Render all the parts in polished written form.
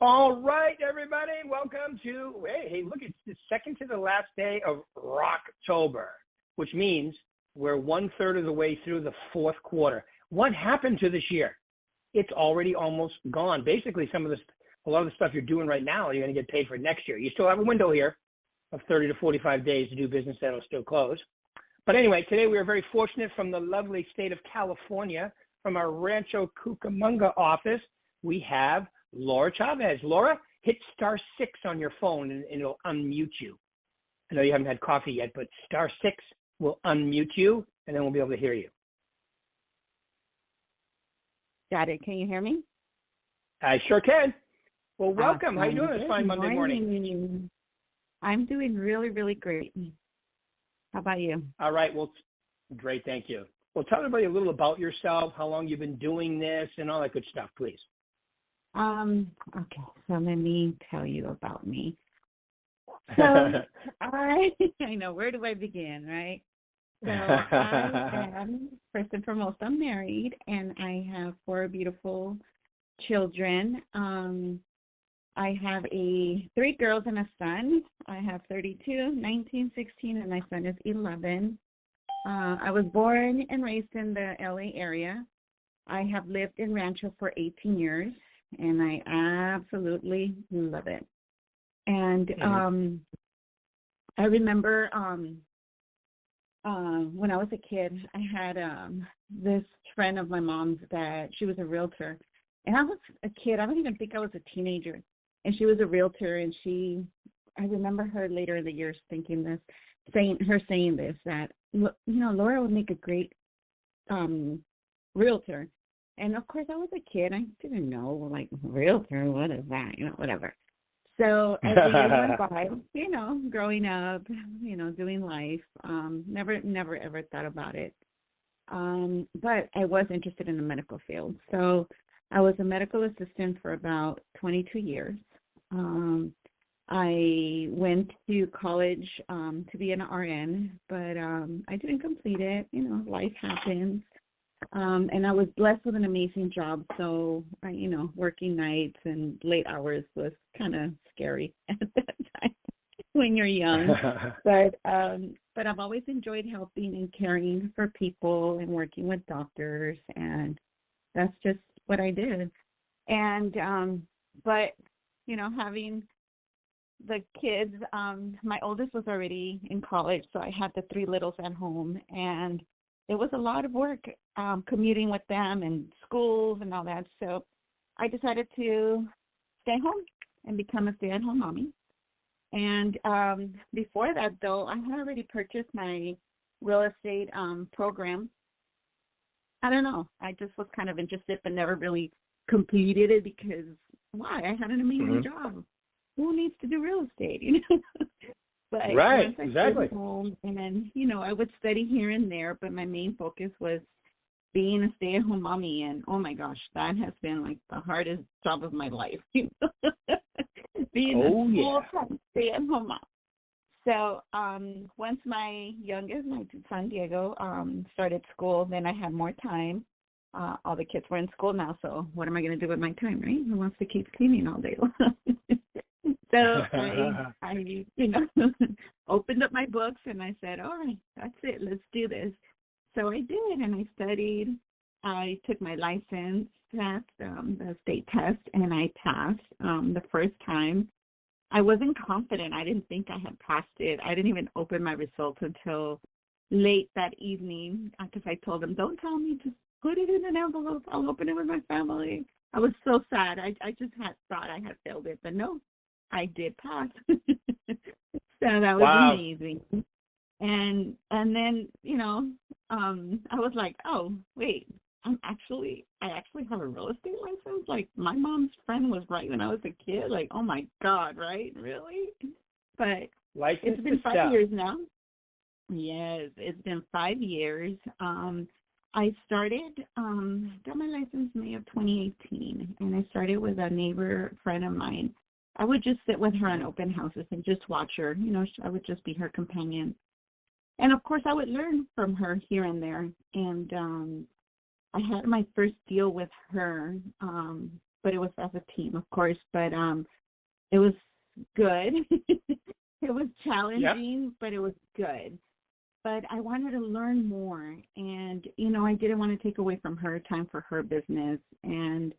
All right, everybody, welcome to, hey, look, it's the second to the last day of Rocktober, which means we're 1/3 of the way through the fourth quarter. What happened to this year? It's already almost gone. Basically, a lot of the stuff you're doing right now, you're going to get paid for next year. You still have a window here of 30 to 45 days to do business that'll still close. But anyway, today we are very fortunate from the lovely state of California, from our Rancho Cucamonga office, we have Laura Chavez. Laura, hit *6 on your phone and it'll unmute you. I know you haven't had coffee yet, but *6 will unmute you and then we'll be able to hear you. Got it. Can you hear me? I sure can. Well, welcome. Awesome. How you doing this fine Monday morning? I'm doing really, really great. How about you? All right. Well, great. Thank you. Well, tell everybody a little about yourself, how long you've been doing this, and all that good stuff, please. Okay, so let me tell you about me. So I know, where do I begin, right? So I am, first and foremost, I'm married, and I have 4 beautiful children. I have 3 girls and a son. I have 32, 19, 16, and my son is 11. I was born and raised in the LA area. I have lived in Rancho for 18 years, and I absolutely love it. And I remember when I was a kid, I had this friend of my mom's that she was a realtor. And I was a kid. I don't even think I was a teenager. And she was a realtor, and I remember her later in the years saying this, that, Laura would make a great realtor. And, of course, I was a kid. I didn't know, realtor, what is that, whatever. So as the years went by, growing up, doing life, never, ever thought about it. But I was interested in the medical field. So I was a medical assistant for about 22 years. I went to college to be an RN, but I didn't complete it. Life happens. And I was blessed with an amazing job. So, working nights and late hours was kind of scary at that time when you're young. But I've always enjoyed helping and caring for people and working with doctors. And that's just what I did. And, but, having the kids, my oldest was already in college, so I had the 3 littles at home, and it was a lot of work commuting with them and schools and all that. So I decided to stay home and become a stay-at-home mommy. And before that, though, I had already purchased my real estate program. I don't know. I just was kind of interested but never really completed it because why? I had an amazing job. Who needs to do real estate, But right, once I exactly. stayed home, and then, I would study here and there, but my main focus was being a stay-at-home mommy. And, oh, my gosh, that has been, the hardest job of my life, being a full-time stay-at-home mom. So once my youngest, my son Diego, started school, then I had more time. All the kids were in school now, so what am I going to do with my time, right? Who wants to keep cleaning all day long? So I opened up my books and I said, all right, that's it. Let's do this. So I did, and I studied. I took my license, passed the state test, and I passed the first time. I wasn't confident. I didn't think I had passed it. I didn't even open my results until late that evening because I told them, don't tell me, just put it in an envelope. I'll open it with my family. I was so sad. I just thought I had failed it, but no. I did pass. So that was amazing. And then, I was like, oh, wait, I actually have a real estate license? My mom's friend was right when I was a kid. Oh my God, right? Really? But it's been 5 years now. Yes, it's been 5 years. I got my license May of 2018, and I started with a neighbor friend of mine. I would just sit with her on open houses and just watch her. I would just be her companion. And, of course, I would learn from her here and there. And I had my first deal with her but it was as a team, of course. But it was good. It was challenging, but it was good. But I wanted to learn more, and I didn't want to take away from her time for her business, and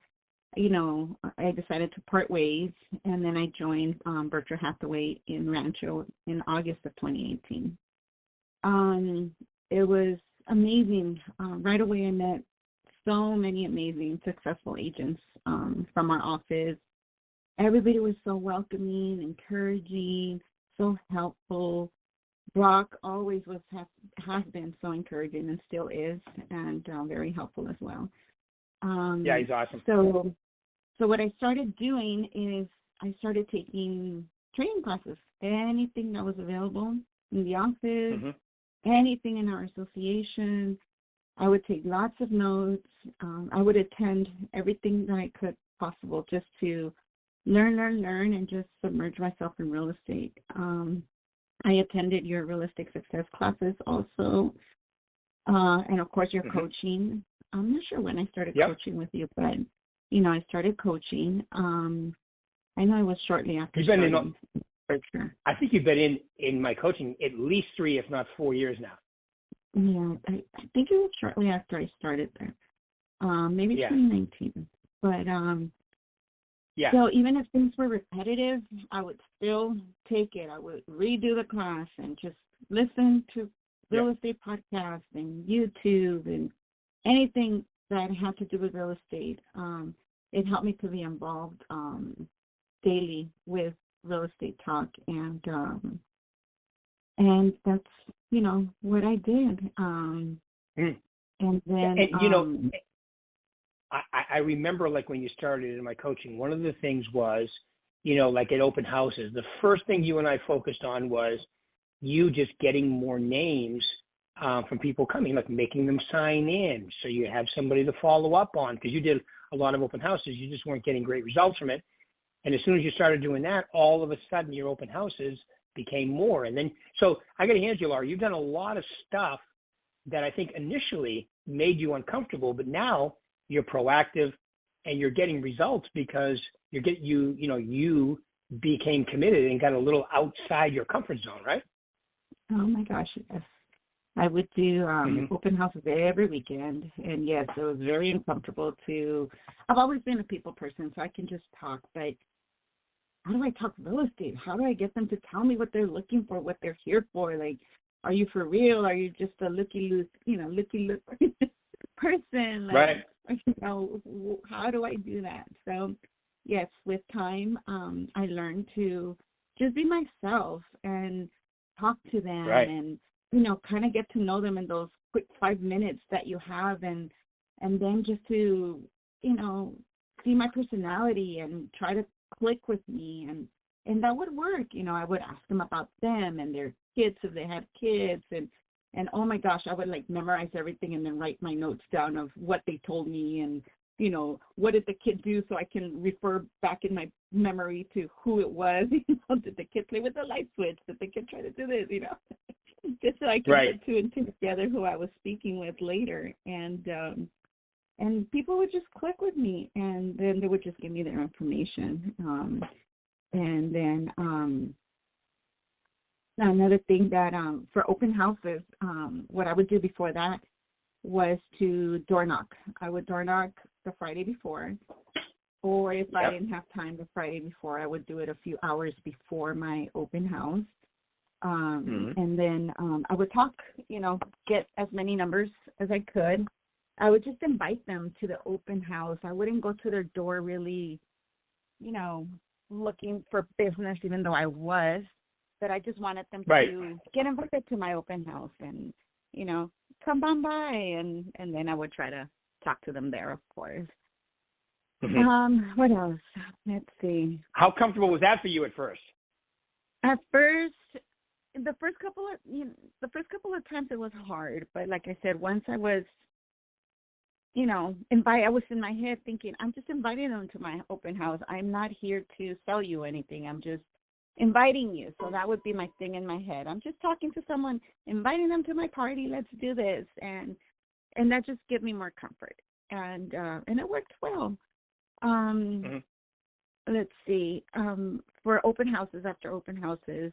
I decided to part ways, and then I joined Berkshire Hathaway in Rancho in August of 2018. It was amazing. Right away, I met so many amazing, successful agents from our office. Everybody was so welcoming, encouraging, so helpful. Brock always has been so encouraging and still is, and very helpful as well. Yeah, he's awesome. So what I started doing is I started taking training classes, anything that was available in the office, anything in our association. I would take lots of notes. I would attend everything that I could possible just to learn, and just submerge myself in real estate. I attended your realistic success classes also, and of course your coaching. I'm not sure when I started coaching with you, but I started coaching. I know it was shortly after. You've been in. I think you've been in my coaching at least 3, if not 4 years now. Yeah, I think it was shortly after I started there. Maybe 2019, but So even if things were repetitive, I would still take it. I would redo the class and just listen to real estate podcasts and YouTube and anything that had to do with real estate. It helped me to be involved daily with real estate talk, and that's what I did. And then I remember, like, when you started in my coaching, one of the things was, like at open houses, the first thing you and I focused on was you just getting more names from people coming, like making them sign in so you have somebody to follow up on, because you did a lot of open houses. You just weren't getting great results from it. And as soon as you started doing that, all of a sudden your open houses became more. And then, so I got to hand you, Laura, you've done a lot of stuff that I think initially made you uncomfortable, but now you're proactive and you're getting results because you became committed and got a little outside your comfort zone, right? Oh my gosh, yes. I would do open houses every weekend, and yes, it was very uncomfortable I've always been a people person, so I can just talk, but how do I talk real estate? How do I get them to tell me what they're looking for, what they're here for? Like, are you for real? Are you just a looky-loose person? Like, right. How do I do that? So, yes, with time, I learned to just be myself and talk to them, and kind of get to know them in those quick 5 minutes that you have, and then just to see my personality and try to click with me, and that would work. I would ask them about them and their kids if they had kids, and oh my gosh, I would like memorize everything and then write my notes down of what they told me, and what did the kid do, so I can refer back in my memory to who it was. Did the kid play with the light switch? Did the kid try to do this? Just so I can put 2 and 2 together who I was speaking with later, and people would just click with me, and then they would just give me their information, and then another thing that for open houses, what I would do before that was to door knock. I would door knock the Friday before, or if I didn't have time the Friday before, I would do it a few hours before my open house. And then I would talk, get as many numbers as I could. I would just invite them to the open house. I wouldn't go to their door really, looking for business, even though I was. But I just wanted them to get invited to my open house and, come on by. And then I would try to talk to them there, of course. What else? Let's see. How comfortable was that for you at first? At first, the first couple of times it was hard. But like I said, once I was, I was in my head thinking, I'm just inviting them to my open house. I'm not here to sell you anything. I'm just inviting you. So that would be my thing in my head. I'm just talking to someone, inviting them to my party. Let's do this. And that just gave me more comfort. And it worked well. Um, let's see. For open houses, after open houses,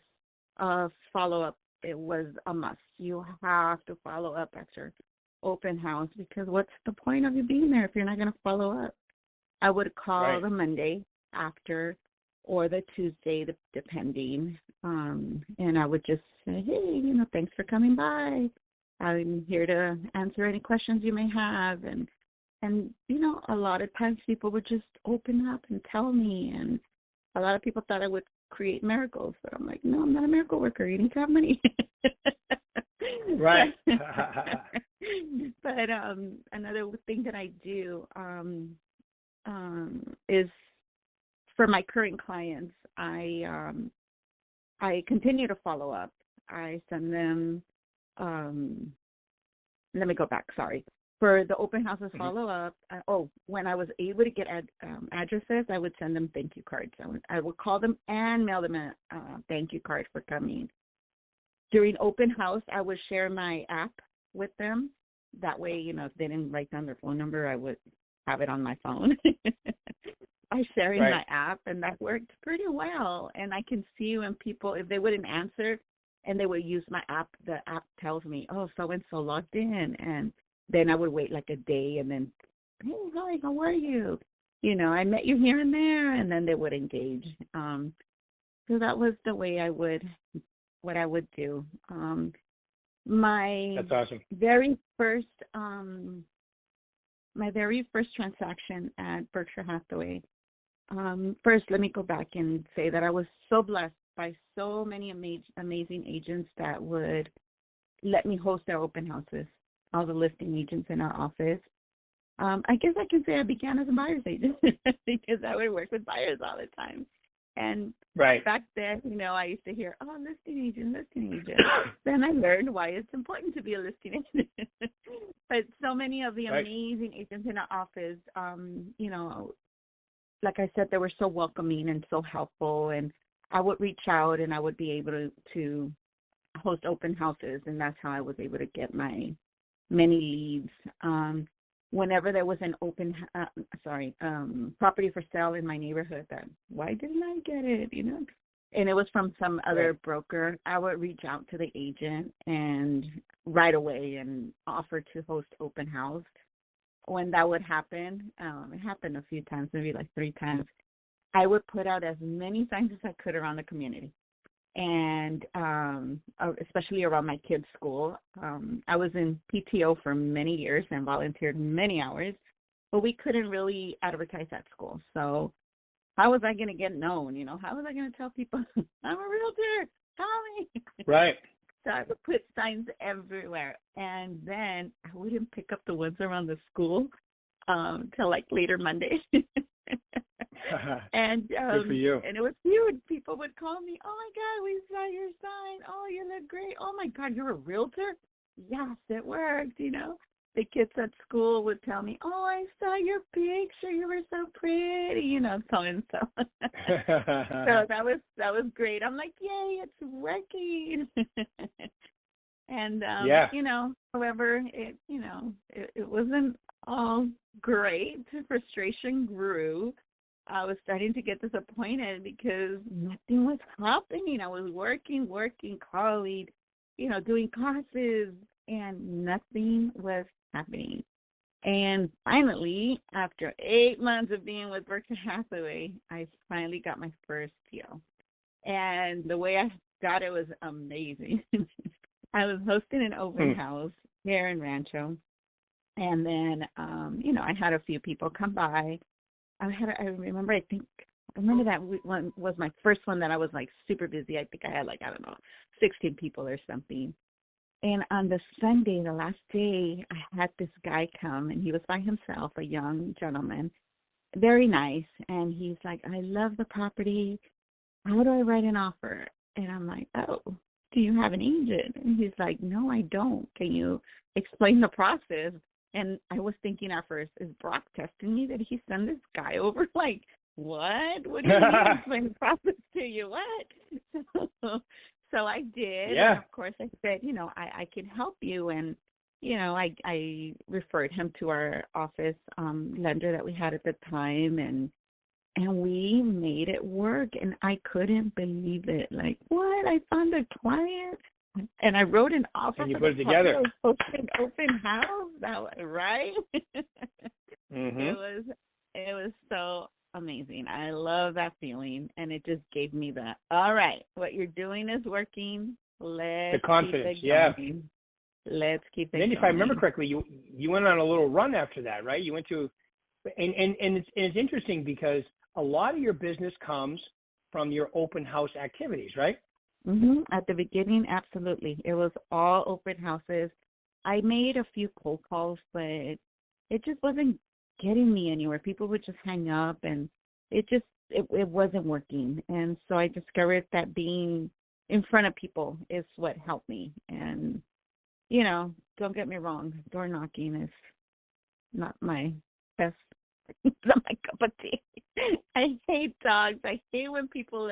follow-up, it was a must. You have to follow up after open house, because what's the point of you being there if you're not going to follow up? I would call the Monday after or the Tuesday, depending, and I would just say, hey, thanks for coming by. I'm here to answer any questions you may have. And a lot of times people would just open up and tell me, and a lot of people thought I would create miracles, but I'm like, no, I'm not a miracle worker. You need to have money. Right. But another thing that I do is, for my current clients, I continue to follow up. I send them. Let me go back. Sorry. For the open houses follow up. When I was able to get addresses, I would send them thank you cards. I would call them and mail them a thank you card for coming. During open house, I would share my app with them. That way, if they didn't write down their phone number, I would have it on my phone. I share in my app, and that worked pretty well. And I can see when people, if they wouldn't answer and they would use my app, the app tells me, oh, so-and-so logged in. And then I would wait like a day and then, hey, hi, how are you? I met you here and there, and then they would engage. So that was the way what I would do. That's awesome. My very first transaction at Berkshire Hathaway. First, let me go back and say that I was so blessed by so many amazing agents that would let me host their open houses, all the listing agents in our office. I guess I can say I began as a buyer's agent because I would work with buyers all the time. And back then, I used to hear, oh, listing agent. Then I learned why it's important to be a listing agent. But so many of the amazing agents in our office, like I said, they were so welcoming and so helpful. And I would reach out and I would be able to host open houses. And that's how I was able to get my many leads. Whenever there was an property for sale in my neighborhood, why didn't I get it, And it was from some other broker, I would reach out to the agent and right away and offer to host open house. When that would happen, it happened a few times, maybe like 3 times, I would put out as many signs as I could around the community. And especially around my kids' school. I was in PTO for many years and volunteered many hours, but we couldn't really advertise at school. So how was I going to get known? How was I going to tell people I'm a realtor? Call me. Right. So I would put signs everywhere. And then I wouldn't pick up the ones around the school till like later Monday. And good for you. And it was huge. People would call me, oh my God, we saw your sign. Oh, you look great. Oh my God, you're a realtor? Yes, it worked. The kids at school would tell me, oh, I saw your picture. You were so pretty. So and so. So that was great. I'm like, yay, it's working. And however, it wasn't all great. Frustration grew. I was starting to get disappointed because nothing was happening. I was working, calling, doing classes, and nothing was happening. And finally, after 8 months of being with Berkshire Hathaway, I finally got my first deal. And the way I got it was amazing. I was hosting an open house here in Rancho. And then, I had a few people come by. I remember that one was my first one that I was like super busy. I think I had 16 people or something. And on the Sunday, the last day, I had this guy come, and he was by himself, a young gentleman, very nice. And he's like, I love the property. How do I write an offer? And I'm like, oh, do you have an agent? And he's like, no, I don't. Can you explain the process? And I was thinking at first, is Brock testing me? Did he send this guy over? Like, what? What do you mean explain the process to you? What? So I did. Yeah. And of course, I said, I can help you. And, I referred him to our office lender that we had at the time, and we made it work, and I couldn't believe it. Like, what? I found a client, and I wrote an offer. And you for put it together. Open house, right? Mm-hmm. It was so amazing. I love that feeling, and it just gave me that. All right, what you're doing is working. Let's The confidence, keep it going. Let's keep it And then, going. if I remember correctly, you went on a little run after that, right? You went to, and it's interesting because a lot of your business comes from your open house activities, right? At the beginning, absolutely. It was all open houses. I made a few cold calls, but it just wasn't getting me anywhere. People would just hang up, and it wasn't working. And so I discovered that being in front of people is what helped me. And, don't get me wrong, door knocking is not my best, not my cup of tea. I hate dogs. I hate when people,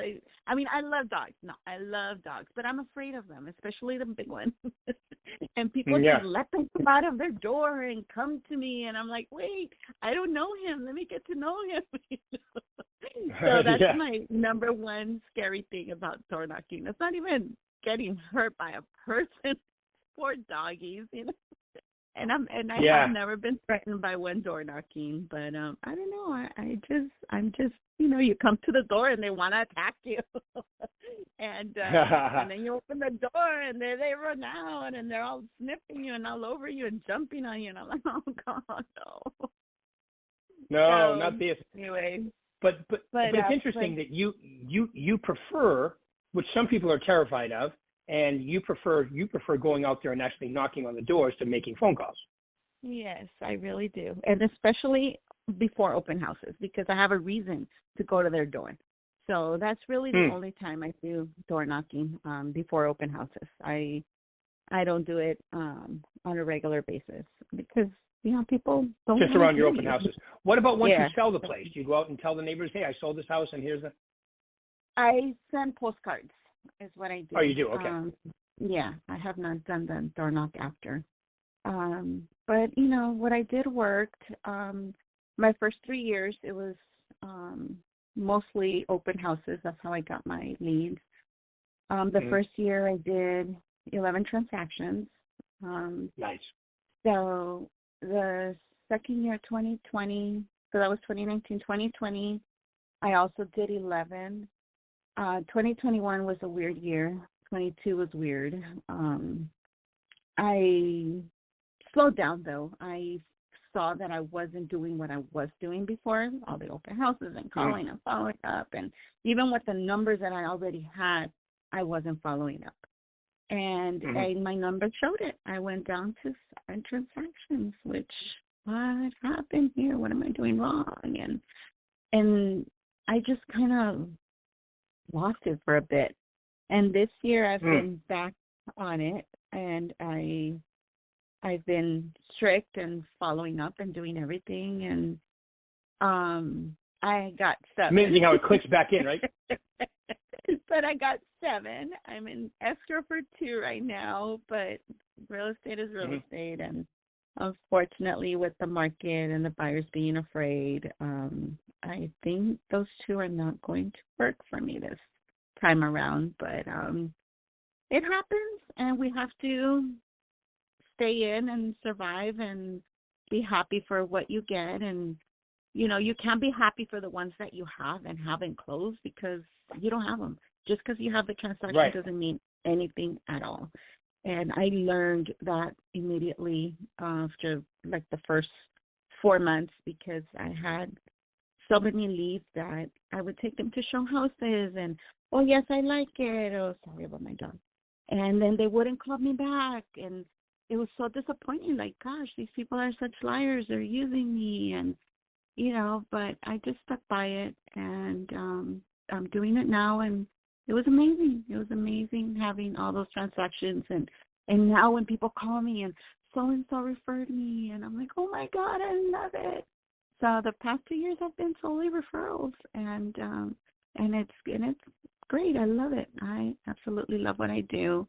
I love dogs. No, I love dogs, but I'm afraid of them, especially the big ones. And people just let them come out of their door and come to me, and I'm like, wait, I don't know him. Let me get to know him. So that's my number one scary thing about door knocking. It's not even getting hurt by a person. Poor doggies, And I have never been threatened by one door knocking, but I don't know. I'm just you come to the door and they want to attack you, and then you open the door and they run out and they're all sniffing you and all over you and jumping on you, and I'm like, oh God, no. No, not this. Anyway, but it's interesting that you prefer, which some people are terrified of. And you prefer going out there and actually knocking on the doors to making phone calls. Yes, I really do. And especially before open houses, because I have a reason to go to their door. So that's really the only time I do door knocking, before open houses. I don't do it on a regular basis because, people don't just around your open houses. What about once you sell the place? Do you go out and tell the neighbors, hey, I sold this house and here's the... I send postcards. Is what I do. Oh, you do? Okay. I have not done the door knock after. But, what I did worked. My first 3 years, it was mostly open houses. That's how I got my leads. The first year, I did 11 transactions. Nice. So the second year, 2020, so that was 2019, 2020, I also did 11. 2021 was a weird year. 22 was weird. I slowed down, though. I saw that I wasn't doing what I was doing before, all the open houses and calling and following up. And even with the numbers that I already had, I wasn't following up. And my numbers showed it. I went down to 7 transactions, which, what happened here? What am I doing wrong? And I just kind of lost it for a bit. And this year I've been back on it, and I've been strict and following up and doing everything, and I got 7. Amazing how it clicks back in, right? But I got 7. I'm in escrow for 2 right now, but real estate is real estate, and unfortunately with the market and the buyers being afraid, I think those 2 are not going to work for me this time around, but it happens, and we have to stay in and survive and be happy for what you get. And you can't be happy for the ones that you have and haven't closed because you don't have them. Just because you have the transaction doesn't mean anything at all. And I learned that immediately after like the first 4 months, because I had so many leads that I would take them to show houses and, oh, yes, I like it. Oh, sorry about my dog. And then they wouldn't call me back. And it was so disappointing. Like, gosh, these people are such liars. They're using me. And, but I just stuck by it. And I'm doing it now. And it was amazing. It was amazing having all those transactions. And now when people call me and so-and-so referred me, and I'm like, oh, my God, I love it. So the past 2 years have been solely referrals, and it's great. I love it. I absolutely love what I do.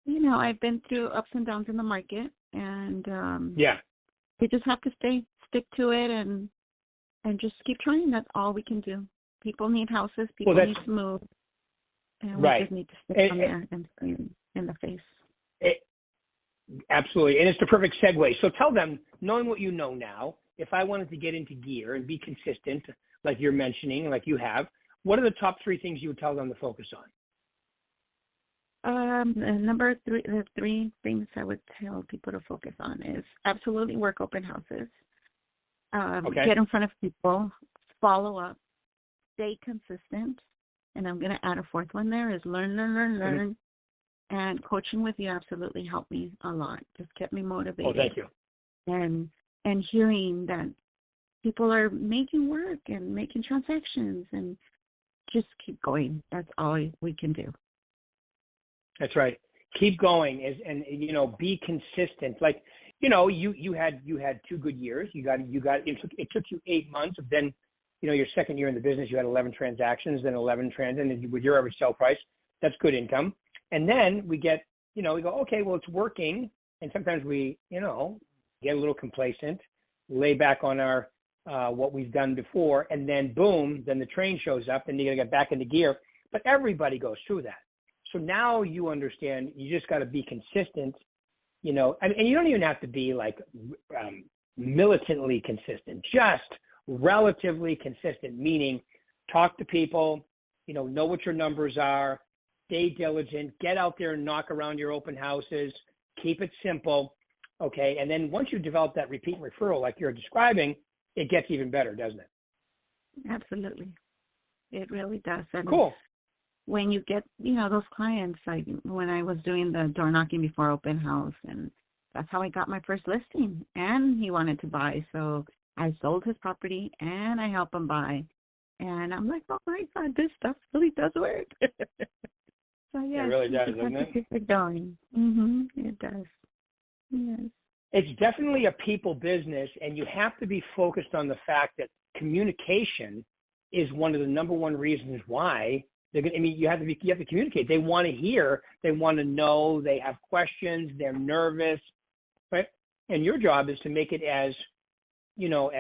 I've been through ups and downs in the market, and Yeah. we just have to stick to it, and just keep trying. That's all we can do. People need houses. People need to move, and we just need to stick on there and in the face. Absolutely, and it's the perfect segue. So tell them, knowing what you know now, if I wanted to get into gear and be consistent, like you're mentioning, like you have, what are the top 3 things you would tell them to focus on? The 3 things I would tell people to focus on is absolutely work open houses, get in front of people, follow up, stay consistent, and I'm going to add a 4th one there is learn. Mm-hmm. And coaching with you absolutely helped me a lot. Just kept me motivated. Oh, thank you. And hearing that people are making work and making transactions, and just keep going. That's all we can do. That's right. Keep going and be consistent. Like, you had 2 good years. It took you 8 months. Then, your second year in the business, you had 11 transactions, then 11 and with your average sale price, that's good income. And then we go, okay, well, it's working. And sometimes we, get a little complacent, lay back on our, what we've done before. And then boom, then the train shows up and you got to get back into gear. But everybody goes through that. So now you understand you just got to be consistent, and you don't even have to be like militantly consistent, just relatively consistent, meaning talk to people, know what your numbers are, stay diligent, get out there and knock around your open houses, keep it simple, okay? And then once you develop that repeat and referral like you're describing, it gets even better, doesn't it? Absolutely. It really does. And cool. When you get, those clients, like when I was doing the door knocking before open house, and that's how I got my first listing, and he wanted to buy. So I sold his property and I helped him buy. And I'm like, oh my God, this stuff really does work. So yeah, it really does, doesn't it? Keep it going. Mm-hmm. It does. Yes. It's definitely a people business, and you have to be focused on the fact that communication is one of the number one reasons why they're going. You have to communicate. They want to hear, they want to know, they have questions, they're nervous, right? And your job is to make it as, I don't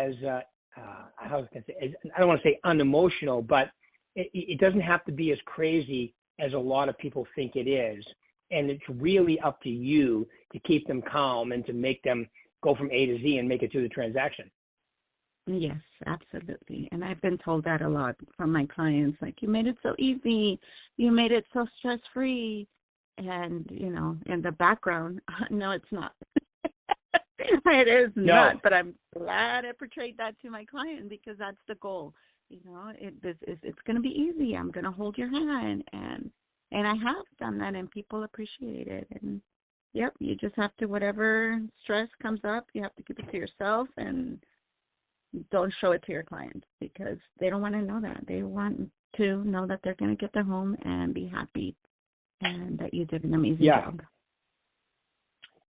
want to say unemotional, but it doesn't have to be as crazy as a lot of people think it is. And it's really up to you to keep them calm and to make them go from A to Z and make it to the transaction. Yes, absolutely. And I've been told that a lot from my clients, like, you made it so easy, you made it so stress-free. And, in the background, no, it's not. It is not, but I'm glad I portrayed that to my client, because that's the goal. It's going to be easy. I'm going to hold your hand, and I have done that, and people appreciate it. And yep, you just have to, whatever stress comes up, you have to keep it to yourself, and don't show it to your clients, because they don't want to know that. They want to know that they're going to get their home and be happy, and that you did an amazing job.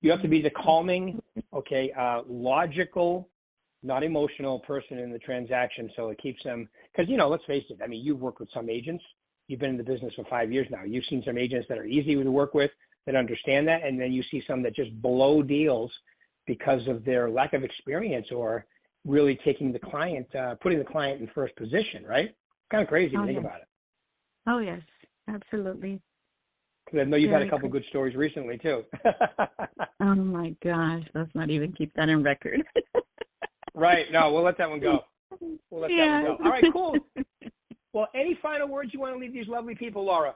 You have to be the calming, logical, not emotional person in the transaction, so it keeps them, because, let's face it, I mean, you've worked with some agents. You've been in the business for 5 years now. You've seen some agents that are easy to work with, that understand that, and then you see some that just blow deals because of their lack of experience or really taking the client, putting the client in first position, right? Kind of crazy to think about it. Oh, yes, absolutely. Because I know you've had a couple good stories recently, too. Oh, my gosh. Let's not even keep that in record. Right. No, we'll let that one go. That one go. All right, cool. Well, any final words you want to leave these lovely people, Laura?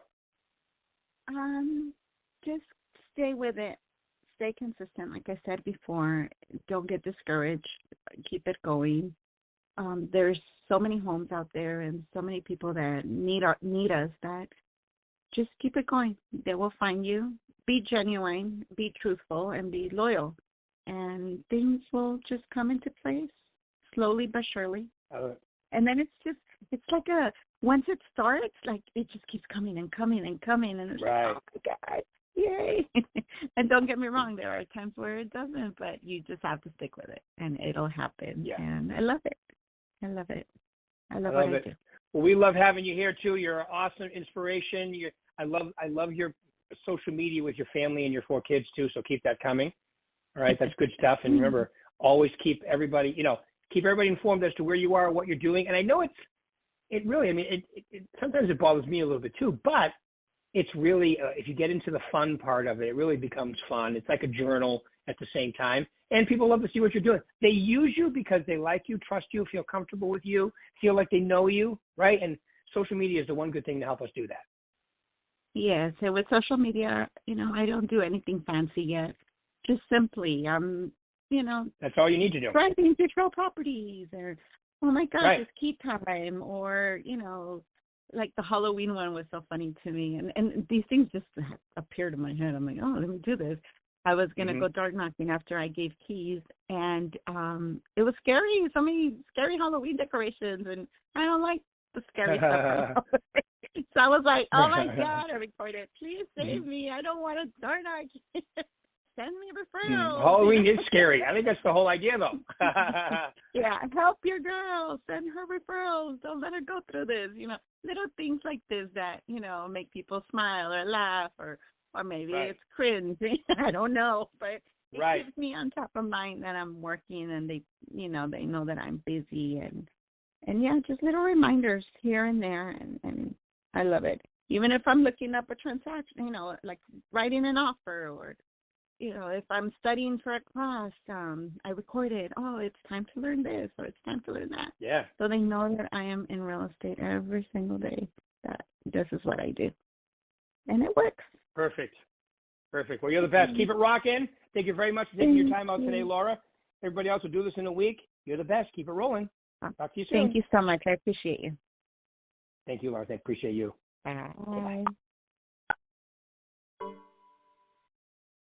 Just stay with it. Stay consistent. Like I said before, don't get discouraged. Keep it going. There's so many homes out there and so many people that need us, that just keep it going. They will find you. Be genuine, be truthful, and be loyal. And things will just come into place slowly but surely. And then it's like once it starts, like, it just keeps coming and coming and coming. And it's like, oh my God, yay. And don't get me wrong, there are times where it doesn't, but you just have to stick with it, and it'll happen. Yeah. And I love it. I love it. I love what I do. Well, we love having you here too. You're an awesome inspiration. I love your social media with your family and your 4 kids too, so keep that coming. All right, that's good stuff. And remember, always keep everybody informed as to where you are, what you're doing. And I know it really, I mean, it sometimes it bothers me a little bit too, but it's really, if you get into the fun part of it, it really becomes fun. It's like a journal at the same time. And people love to see what you're doing. They use you because they like you, trust you, feel comfortable with you, feel like they know you, right? And social media is the one good thing to help us do that. Yeah, so with social media, I don't do anything fancy yet. Just simply, that's all you need to do. Driving digital properties, or, oh my gosh, Right. it's key time, or, like the Halloween one was so funny to me. And these things just appeared in my head. I'm like, oh, let me do this. I was going to go door knocking after I gave keys, and it was scary. So many scary Halloween decorations, and I don't like the scary stuff. So I was like, oh my God, I recorded, please save me. I don't want to door knock. Send me referrals. Halloween is scary. I think that's the whole idea, though. Yeah, help your girl. Send her referrals. Don't let her go through this. Little things like this that, make people smile or laugh, or maybe it's cringe. I don't know, but it keeps me on top of mind that I'm working, and they know that I'm busy, and yeah, just little reminders here and there, and I love it. Even if I'm looking up a transaction, like writing an offer, or if I'm studying for a class, I record it. Oh, it's time to learn this, or it's time to learn that. Yeah. So they know that I am in real estate every single day, that this is what I do. And it works. Perfect. Well, you're the best. Keep it rocking. Thank you very much for taking your time out today, Laura. Everybody else will do this in a week. You're the best. Keep it rolling. Talk to you soon. Thank you so much. I appreciate you. Thank you, Laura. I appreciate you. Bye.